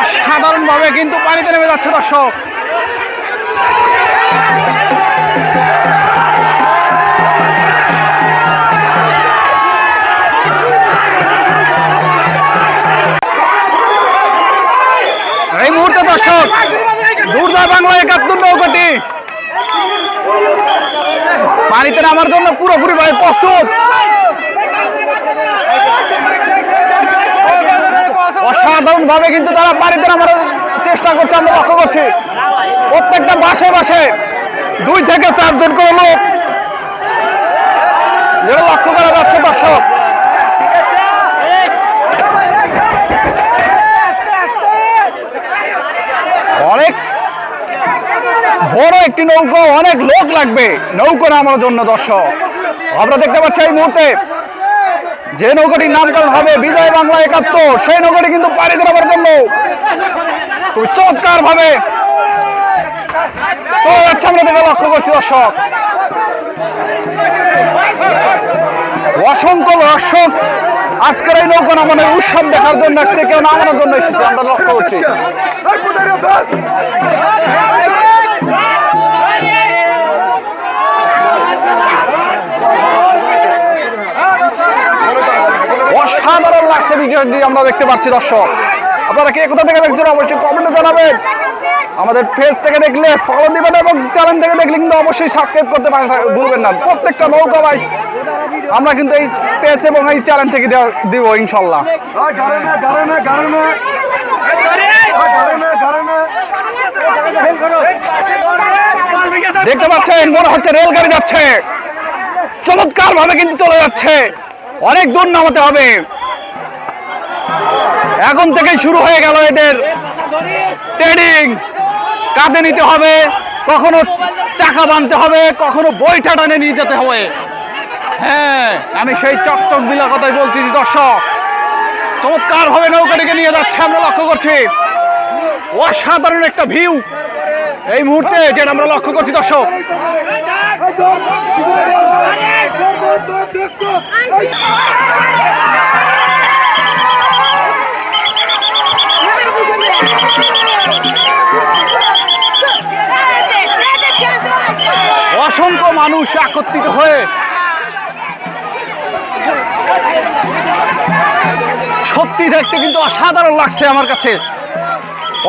অসাধারণ ভাবে কিন্তু পানিতে নেমে যাচ্ছে দর্শক। এই মুহূর্তে দর্শক দুর্জয় বাংলা ৭১ নৌকাটি পানিতে নামার জন্য পুরোপুরি ভাবে প্রস্তুত। অসাধারণ ভাবে কিন্তু তারা পানিতে নামার চেষ্টা করছে, আমরা লক্ষ্য করছি। প্রত্যেকটা বাসে বাসে ২ থেকে ৪ জন করে লোক যেটা লক্ষ্য করা যাচ্ছে দর্শক। অনেক বড় একটি নৌকো, অনেক লোক লাগবে নৌকো নামার জন্য দর্শক। আমরা দেখতে পাচ্ছি এই মুহূর্তে যে নৌকাটির নামকরণ হবে বিজয় বাংলা ৭১, সেই নৌকাটি কিন্তু পানিতে নামার জন্য খুব চমৎকার ভাবে চলে যাচ্ছে, আমরা দেখে লক্ষ্য করছি দর্শক। অসংখ্য দর্শক আজকের এই নৌকা নামানোর উৎসব দেখার জন্য আসছে, কেউ নামানোর জন্য এসেছে, আমরা লক্ষ্য করছি। অসাধারণ লাগছে ভিডিওটি আমরা দেখতে পাচ্ছি দর্শক। আপনারা কে কোথা থেকে দেখছেন অবশ্যই কমেন্টে জানাবেন। আমাদের পেজ থেকে দেখলে ফলো দিবেন এবং চ্যানেল থেকে দেখলে কিন্তু অবশ্যই সাবস্ক্রাইব করতে ভুলবেন না। প্রত্যেকটা নৌকা বাইস আমরা কিন্তু এই পেজ এবং এই চ্যানেল থেকে দিব ইনশাল্লাহ। দেখতে পাচ্ছেন মনে হচ্ছে রেলগাড়ি যাচ্ছে, চমৎকার ভাবে কিন্তু চলে যাচ্ছে। অনেক দূর নামাতে হবে, এখন থেকেই শুরু হয়ে গেল এদের ট্রেনিং। কাঁধে নিতে হবে, কখনো চাকা বাঁধতে হবে, কখনো বইটা টানে নিয়ে যেতে হবে। হ্যাঁ, আমি সেই চকচক বিলা কথাই বলছি দর্শক। চমৎকার ভাবে নৌকাটিকে নিয়ে যাচ্ছে, আমরা লক্ষ্য করছি। অসাধারণ একটা ভিউ এই মুহূর্তে যেটা আমরা লক্ষ্য করছি দর্শক। অসংখ্য মানুষ একত্রিত হয়ে সত্যি দেখতে কিন্তু অসাধারণ লাগছে আমার কাছে।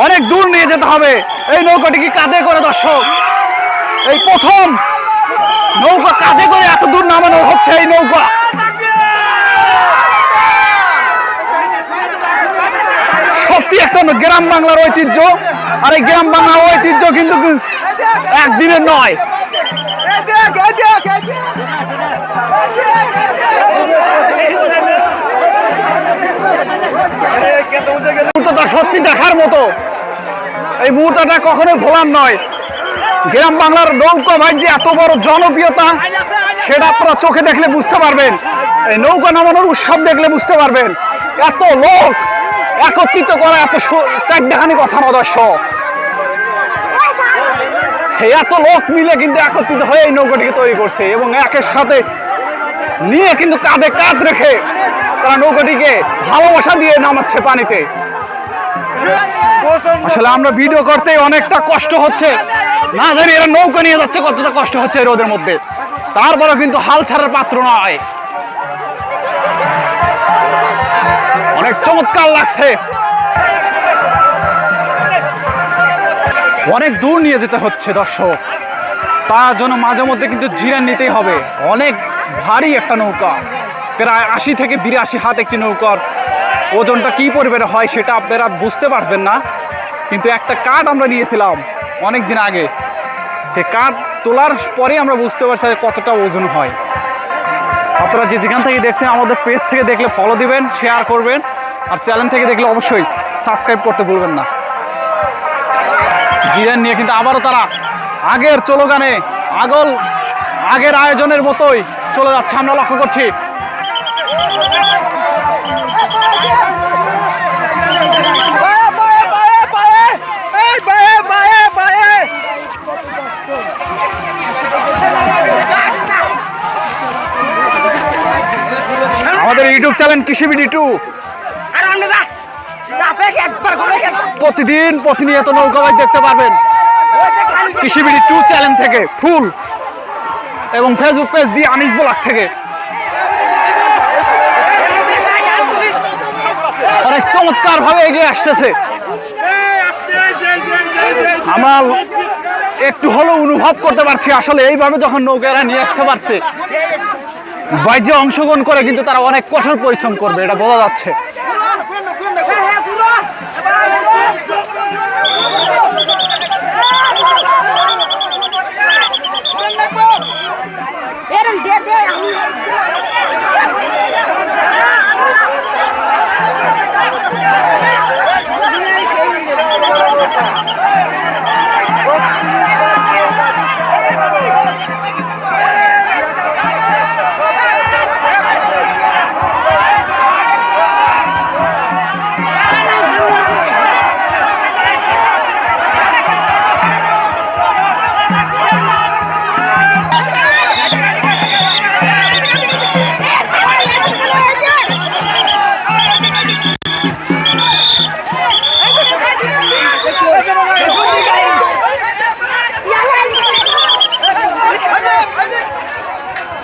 অনেক দূর নিয়ে যেতে হবে এই নৌকাটিকে কাঁধে করে দর্শক। এই প্রথম নৌকা কাঁধে করে এত দূর নামানো হচ্ছে। এই নৌকা সত্যি একটা গ্রাম বাংলার ঐতিহ্য, আর এই গ্রাম বাংলার ঐতিহ্য কিন্তু একদিনের নয়। সত্যি দেখার মতো এই মুহূর্তটা কখনোই ভোলার নয়। গ্রাম বাংলার নৌকা বাণিজ্যে এত বড় জনপ্রিয়তা সেটা আপনারা চোখে দেখলে বুঝতে পারবেন, এই নৌকা নামানোর উৎসব দেখলে বুঝতে পারবেন। এত লোক একত্রিত করা এত চারটাখানি কথা না দর্শক। এত লোক মিলে কিন্তু একত্রিত হয়ে এই নৌকাটিকে তৈরি করছে এবং একের সাথে নিয়ে কিন্তু কাঁধে কাঁধ রেখে তারা নৌকাটিকে ভালোবাসা দিয়ে নামাচ্ছে পানিতে। আসলে আমরা ভিডিও করতে অনেকটা কষ্ট হচ্ছে, না জানি এরা নৌকা নিয়ে যাচ্ছে কতটা কষ্ট হচ্ছে রোদের মধ্যে, তারপরে কিন্তু হাল ছাড়ার পাত্র নয়। অনেক চমৎকার লাগছে, অনেক দূর নিয়ে যেতে হচ্ছে দর্শক। তার জন্য মাঝে মধ্যে কিন্তু জিরান নিতেই হবে। অনেক ভারী একটা নৌকা, প্রায় ৮০ থেকে ৮২ হাত একটি নৌকার ওজনটা কী পরিমাণে হয় সেটা আপনারা বুঝতে পারবেন না। কিন্তু একটা কাঠ আমরা নিয়েছিলাম অনেক দিন আগে, সে কাঠ তোলার পরে আমরা বুঝতে পারছি কতটা ওজন হয়। আপনারা যেখান থেকে দেখছেন আমাদের পেজ থেকে দেখলে ফলো দিবেন, শেয়ার করবেন, আর চ্যানেল থেকে দেখলে অবশ্যই সাবস্ক্রাইব করতে ভুলবেন না। জিরান নিয়ে কিন্তু আবারও তারা আগের চলোগানে আগের আয়োজনের মতোই চলে যাচ্ছে, আমরা লক্ষ্য করছি। আমাদের ইউটিউব চ্যানেল কৃষি বিডি 2 প্রতিদিন প্রতিনিয়ত নৌকাবাজ দেখতে পারবেন কৃষিবিড়ি 2 চ্যানেল থেকে ফুল এবং ফেসবুক পেজ দিয়ে আনিস ব্লগ থেকে অনেক চমৎকার ভাবে এগিয়ে আসতেছে। আমরা একটু হলেও অনুভব করতে পারছি আসলে এইভাবে যখন নৌকারা নিয়ে আসতে পারছে বাইজে অংশগ্রহণ করে কিন্তু তারা অনেক কঠোর পরিশ্রম করবে, এটা বোঝা যাচ্ছে।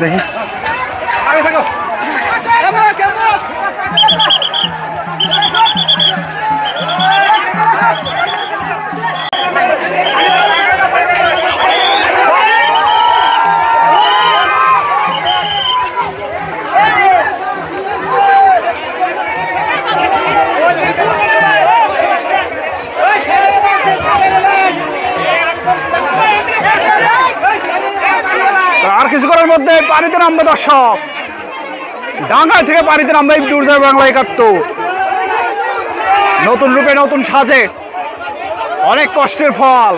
দেখি আর কিছুক্ষণের মধ্যে পানিতে নামবে দর্শক, ডাঙ্গায় থেকে পানিতে নামবে দুর্জয় বাংলা ৭১। নতুন রূপে নতুন সাজে, অনেক কষ্টের ফল।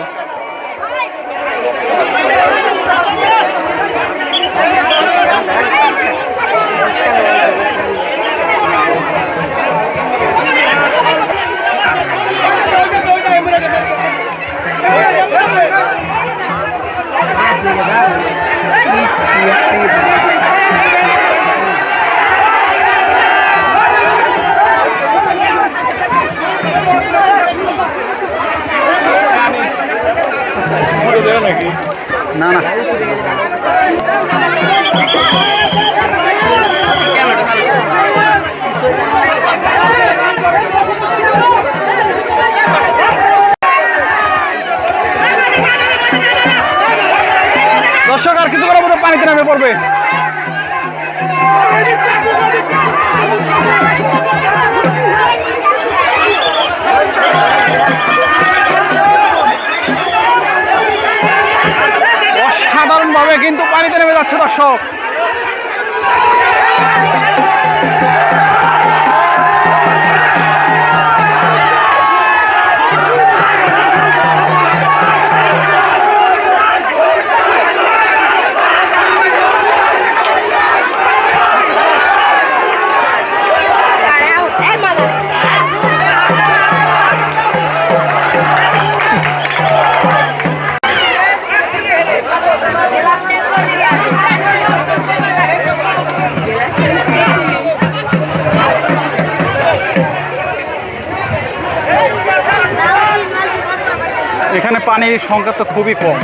না না দর্শক আর কিছু করার মতো পানিতে নামে পড়বে। অসাধারণভাবে কিন্তু পানিতে নেমে যাচ্ছে দর্শক। এখানে পানির সংখ্যা তো খুবই কম।